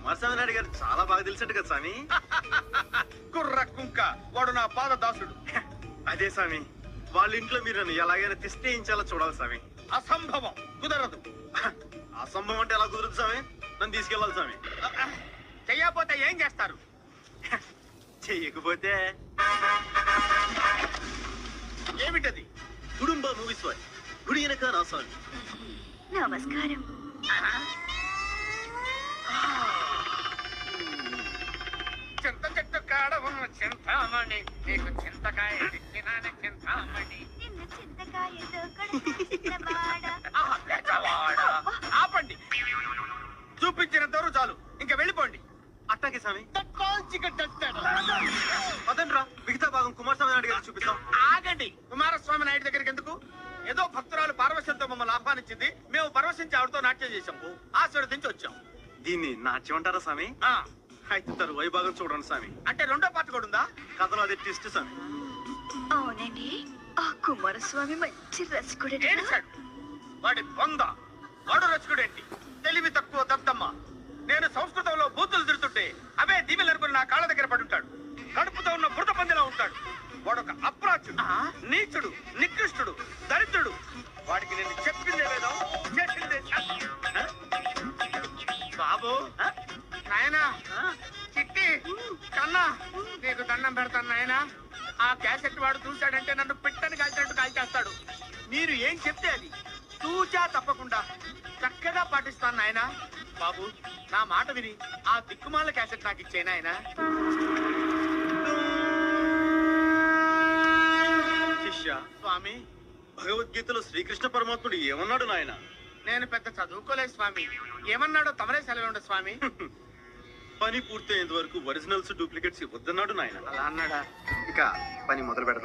కుమారస్వామి నాయుడు గారు చాలా బాగా తెలిసినట్టు కదా స్వామి. కుర్ర కుంక వాడు నా పాద దాసుడు. అదే స్వామి, వాళ్ళ ఇంట్లో మీరు నన్ను ఎలాగైనా తిష్టేయించాలో చూడాలి స్వామి. అసంభవం, కుదరదు. అసంభవం అంటే ఎలా కుదురుతుంది స్వామి? నన్ను తీసుకెళ్ళాలి స్వామి. చెయ్యకపోతే ఏం చేస్తారు? చెయ్యకపోతే ఏమిటది? కుటుంబ మూవీ స్వామి, గుడి వెనక నా స్వామి. నమస్కారం. చింత చెట్టు కాడ ఉన్న చింతామణి, నీకు చింతకాయ తెచ్చినానే చింతామణి. నిన్ను చింతకాయతో కొడుకున్న ఆహా, పెద్దవాడా. ఆపండి, చూపించినంతవరకు చాలు, ఇంకా వెళ్ళిపోండి. అట్టాకే స్వామి. ఆగండి, అదండ్రా, మిగతా భాగం కుమారస్వామి నాయుడు గారు చూపిస్తాం. కుమారస్వామి నాయుడు దగ్గరికి ఎందుకు? ఏదో భక్తురాలు పార్వశంతో మమ్మల్ని ఆహ్వానించింది, మేము పరవశించి ఆవిడతో నాట్యం చేశాము, ఆశీర్వదించి వచ్చాం. దీన్ని నాట్యం అంటారా స్వామి? ఆ, అయితే తరువాయి భాగం చూడండి స్వామి. అంటే రెండో పార్ట్ కూడా ఉందా? కథలో అదే ట్విస్ట్ స్వామి. అవునండి, ఆ కుమారస్వామి మంచి రసికుడే. ఏడిచాడు వాడి బొంద. వాడు రచకుడేంటి? తెలివి తక్కువ దద్దమ్మ. నేను సంస్కృతంలో బూతులు తిడుతుంటే అవే దీవెలు అనుకుని నా కాళ్ళ దగ్గర పడుంటాడు. కడుపుతో ఉన్న బురద పందిలా ఉంటాడు. వాడొక అప్రాచుడు, నీచుడు, నికృష్టుడు, దరిద్రుడు. వాడికి నేను చెప్పిందే లేదో చేసిందే చేస్తాను. బాబు, నాయనా, చిట్టి, కన్నా, నీకు దండం పెడతాను నాయనా. ఆ క్యాసెట్ వాడు చూశాడంటే నన్ను పిట్టని కాల్చినట్టు కాల్చేస్తాడు. మీరు ఏం చెప్తే అది తూచా తప్పకుండా చక్కగా పాటిస్తాను నాయనా. బాబు, నా మాట విని ఆ దిక్కుమాల క్యాసెట్ నాకు ఇచ్చే నాయనా. శిష్య, స్వామి, భగవద్గీతలో శ్రీకృష్ణ పరమాత్ముడు ఏమన్నాడు నాయన? నేను పెద్ద చదువుకోలేదు స్వామి. ఏమన్నాడో తమరే సెలవు స్వామి. పని పూర్తయ్యేంత వరకు ఒరిజినల్స్ డూప్లికేట్స్ ఇవ్వద్దన్నాడు నాయన. అలా అన్నాడా? ఇక పని మొదలు పెడదాం.